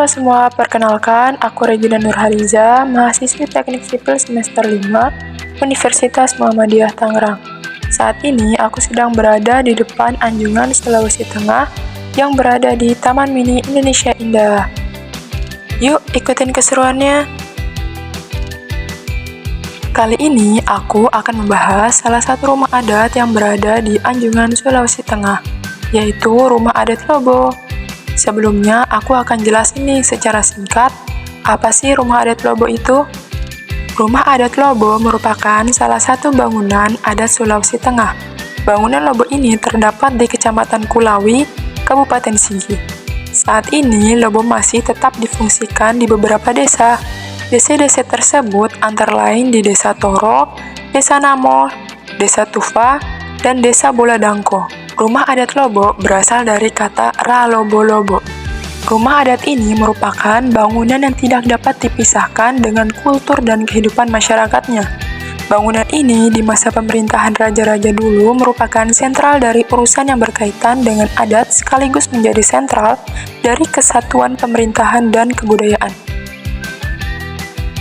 Halo semua, perkenalkan aku Regina Nurhaliza, mahasiswi Teknik Sipil semester 5, Universitas Muhammadiyah Tangerang. Saat ini aku sedang berada di depan Anjungan Sulawesi Tengah yang berada di Taman Mini Indonesia Indah. Yuk ikutin keseruannya. Kali ini aku akan membahas salah satu rumah adat yang berada di Anjungan Sulawesi Tengah, yaitu Rumah Adat Lobo. Sebelumnya, aku akan jelasin nih secara singkat, apa sih Rumah Adat Lobo itu? Rumah Adat Lobo merupakan salah satu bangunan adat Sulawesi Tengah. Bangunan Lobo ini terdapat di Kecamatan Kulawi, Kabupaten Sigi. Saat ini, Lobo masih tetap difungsikan di beberapa desa. Desa-desa tersebut antara lain di Desa Toro, Desa Namo, Desa Tufa, dan Desa Boladangko. Rumah adat Lobo berasal dari kata Ralobo-Lobo. Rumah adat ini merupakan bangunan yang tidak dapat dipisahkan dengan kultur dan kehidupan masyarakatnya. Bangunan ini di masa pemerintahan raja-raja dulu merupakan sentral dari urusan yang berkaitan dengan adat sekaligus menjadi sentral dari kesatuan pemerintahan dan kebudayaan.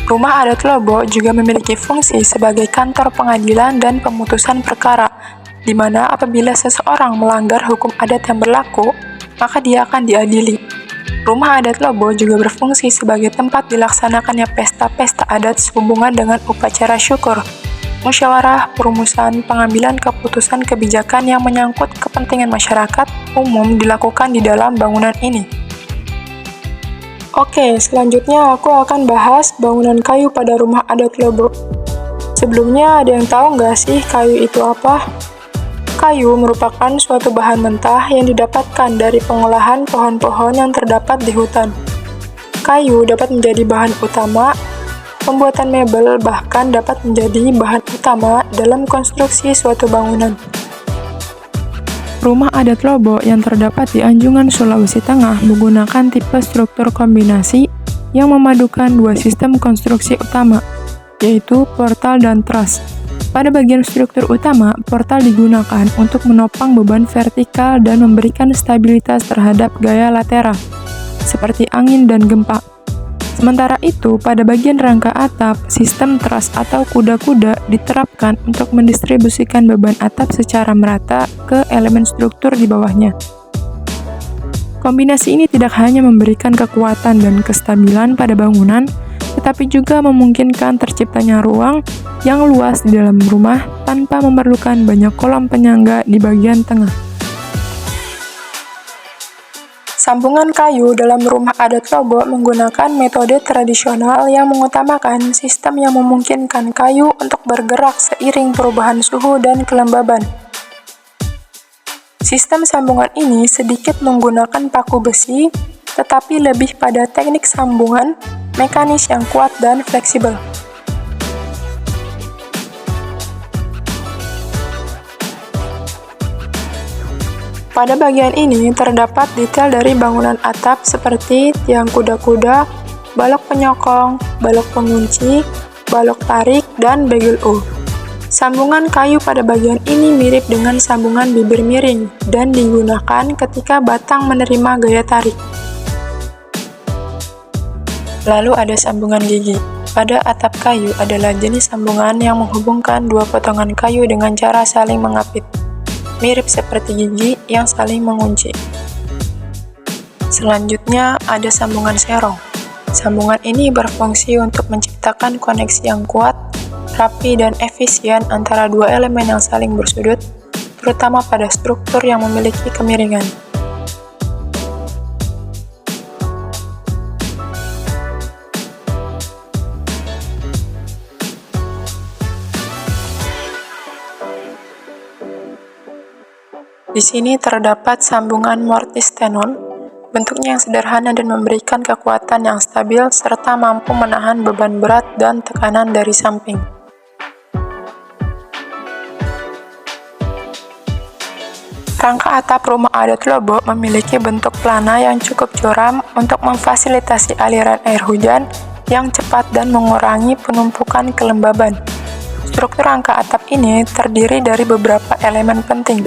Rumah adat Lobo juga memiliki fungsi sebagai kantor pengadilan dan pemutusan perkara, di mana apabila seseorang melanggar hukum adat yang berlaku, maka dia akan diadili. Rumah adat Lobo juga berfungsi sebagai tempat dilaksanakannya pesta-pesta adat sehubungan dengan upacara syukur, musyawarah, perumusan, pengambilan keputusan kebijakan yang menyangkut kepentingan masyarakat umum dilakukan di dalam bangunan ini. Oke, selanjutnya aku akan bahas bangunan kayu pada rumah adat Lobo. Sebelumnya, ada yang tahu nggak sih kayu itu apa? Kayu merupakan suatu bahan mentah yang didapatkan dari pengolahan pohon-pohon yang terdapat di hutan. Kayu dapat menjadi bahan utama pembuatan mebel, bahkan dapat menjadi bahan utama dalam konstruksi suatu bangunan. Rumah adat Lobo yang terdapat di Anjungan Sulawesi Tengah menggunakan tipe struktur kombinasi yang memadukan dua sistem konstruksi utama, yaitu portal dan truss. Pada bagian struktur utama, portal digunakan untuk menopang beban vertikal dan memberikan stabilitas terhadap gaya lateral, seperti angin dan gempa. Sementara itu, pada bagian rangka atap, sistem truss atau kuda-kuda diterapkan untuk mendistribusikan beban atap secara merata ke elemen struktur di bawahnya. Kombinasi ini tidak hanya memberikan kekuatan dan kestabilan pada bangunan, tetapi juga memungkinkan terciptanya ruang yang luas di dalam rumah tanpa memerlukan banyak kolom penyangga di bagian tengah. Sambungan kayu dalam rumah adat Lobo menggunakan metode tradisional yang mengutamakan sistem yang memungkinkan kayu untuk bergerak seiring perubahan suhu dan kelembaban. Sistem sambungan ini sedikit menggunakan paku besi, tetapi lebih pada teknik sambungan mekanis yang kuat dan fleksibel. Pada bagian ini terdapat detail dari bangunan atap seperti tiang kuda-kuda, balok penyokong, balok pengunci, balok tarik, dan bagel U. Sambungan kayu pada bagian ini mirip dengan sambungan bibir miring dan digunakan ketika batang menerima gaya tarik. Lalu ada sambungan gigi. Pada atap kayu adalah jenis sambungan yang menghubungkan dua potongan kayu dengan cara saling mengapit, mirip seperti gigi yang saling mengunci. Selanjutnya ada sambungan serong. Sambungan ini berfungsi untuk menciptakan koneksi yang kuat, rapi, dan efisien antara dua elemen yang saling bersudut, terutama pada struktur yang memiliki kemiringan. Di sini terdapat sambungan mortis tenon, bentuknya yang sederhana dan memberikan kekuatan yang stabil serta mampu menahan beban berat dan tekanan dari samping. Rangka atap rumah adat Lobo memiliki bentuk plana yang cukup curam untuk memfasilitasi aliran air hujan yang cepat dan mengurangi penumpukan kelembaban. Struktur rangka atap ini terdiri dari beberapa elemen penting,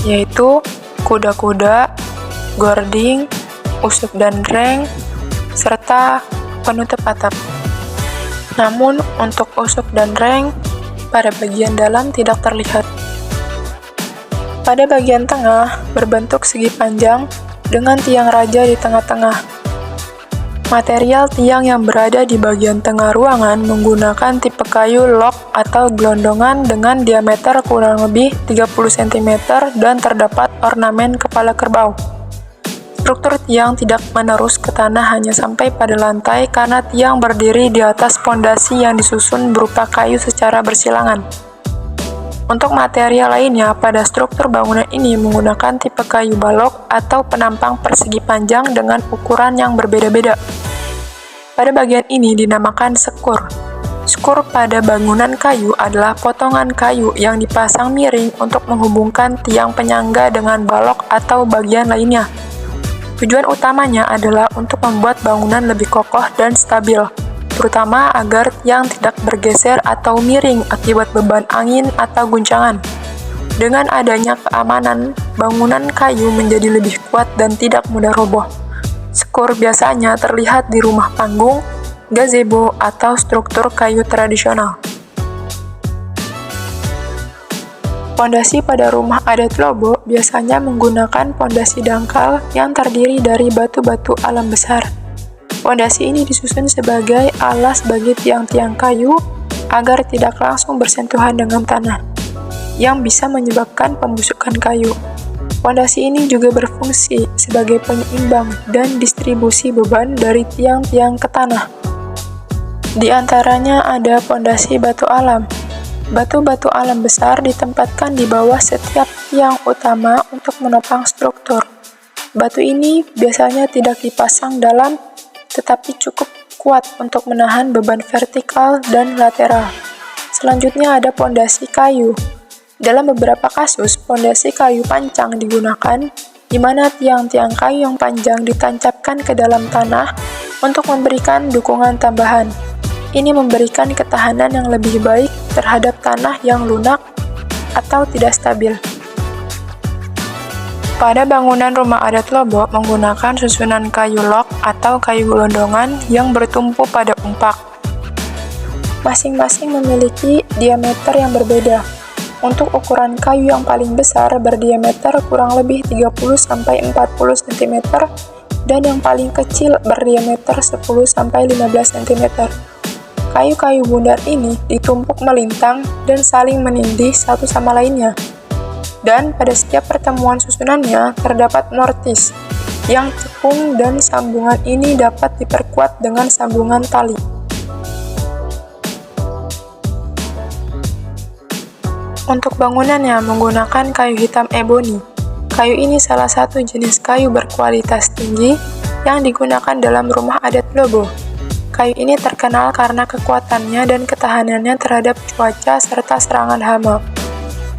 yaitu kuda-kuda, gording, usuk dan reng, serta penutup atap. Namun, untuk usuk dan reng, pada bagian dalam tidak terlihat. Pada bagian tengah, berbentuk segi panjang dengan tiang raja di tengah-tengah. Material tiang yang berada di bagian tengah ruangan menggunakan tipe kayu log atau gelondongan dengan diameter kurang lebih 30 cm dan terdapat ornamen kepala kerbau. Struktur tiang tidak menerus ke tanah hanya sampai pada lantai karena tiang berdiri di atas pondasi yang disusun berupa kayu secara bersilangan. Untuk material lainnya, pada struktur bangunan ini menggunakan tipe kayu balok atau penampang persegi panjang dengan ukuran yang berbeda-beda. Pada bagian ini dinamakan skur. Skur pada bangunan kayu adalah potongan kayu yang dipasang miring untuk menghubungkan tiang penyangga dengan balok atau bagian lainnya. Tujuan utamanya adalah untuk membuat bangunan lebih kokoh dan stabil, terutama agar tiang tidak bergeser atau miring akibat beban angin atau guncangan. Dengan adanya keamanan, bangunan kayu menjadi lebih kuat dan tidak mudah roboh. Skur biasanya terlihat di rumah panggung, gazebo, atau struktur kayu tradisional. Pondasi pada rumah adat Lobo biasanya menggunakan pondasi dangkal yang terdiri dari batu-batu alam besar. Pondasi ini disusun sebagai alas bagi tiang-tiang kayu agar tidak langsung bersentuhan dengan tanah, yang bisa menyebabkan pembusukan kayu. Pondasi ini juga berfungsi sebagai penyeimbang dan distribusi beban dari tiang-tiang ke tanah. Di antaranya ada pondasi batu alam. Batu-batu alam besar ditempatkan di bawah setiap tiang utama untuk menopang struktur. Batu ini biasanya tidak dipasang dalam, tetapi cukup kuat untuk menahan beban vertikal dan lateral. Selanjutnya ada pondasi kayu. Dalam beberapa kasus, pondasi kayu pancang digunakan, di mana tiang-tiang kayu yang panjang ditancapkan ke dalam tanah untuk memberikan dukungan tambahan. Ini memberikan ketahanan yang lebih baik terhadap tanah yang lunak atau tidak stabil. Pada bangunan rumah adat Lobo menggunakan susunan kayu log atau kayu gelondongan yang bertumpu pada umpak. Masing-masing memiliki diameter yang berbeda. Untuk ukuran kayu yang paling besar berdiameter kurang lebih 30-40 cm dan yang paling kecil berdiameter 10-15 cm. Kayu-kayu bundar ini ditumpuk melintang dan saling menindih satu sama lainnya. Dan pada setiap pertemuan susunannya terdapat mortis yang cekung dan sambungan ini dapat diperkuat dengan sambungan tali. Untuk bangunannya menggunakan kayu hitam eboni. Kayu ini salah satu jenis kayu berkualitas tinggi yang digunakan dalam rumah adat Lobo. Kayu ini terkenal karena kekuatannya dan ketahanannya terhadap cuaca serta serangan hama,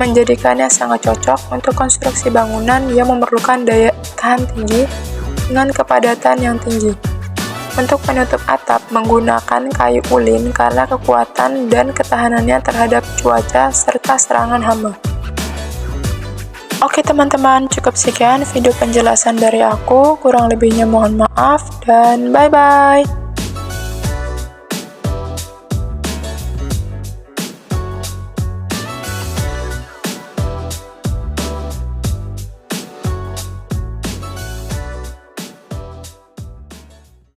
menjadikannya sangat cocok untuk konstruksi bangunan yang memerlukan daya tahan tinggi dengan kepadatan yang tinggi. Untuk penutup atap menggunakan kayu ulin karena kekuatan dan ketahanannya terhadap cuaca serta serangan hama. Oke teman-teman, cukup sekian video penjelasan dari aku. Kurang lebihnya mohon maaf dan bye-bye.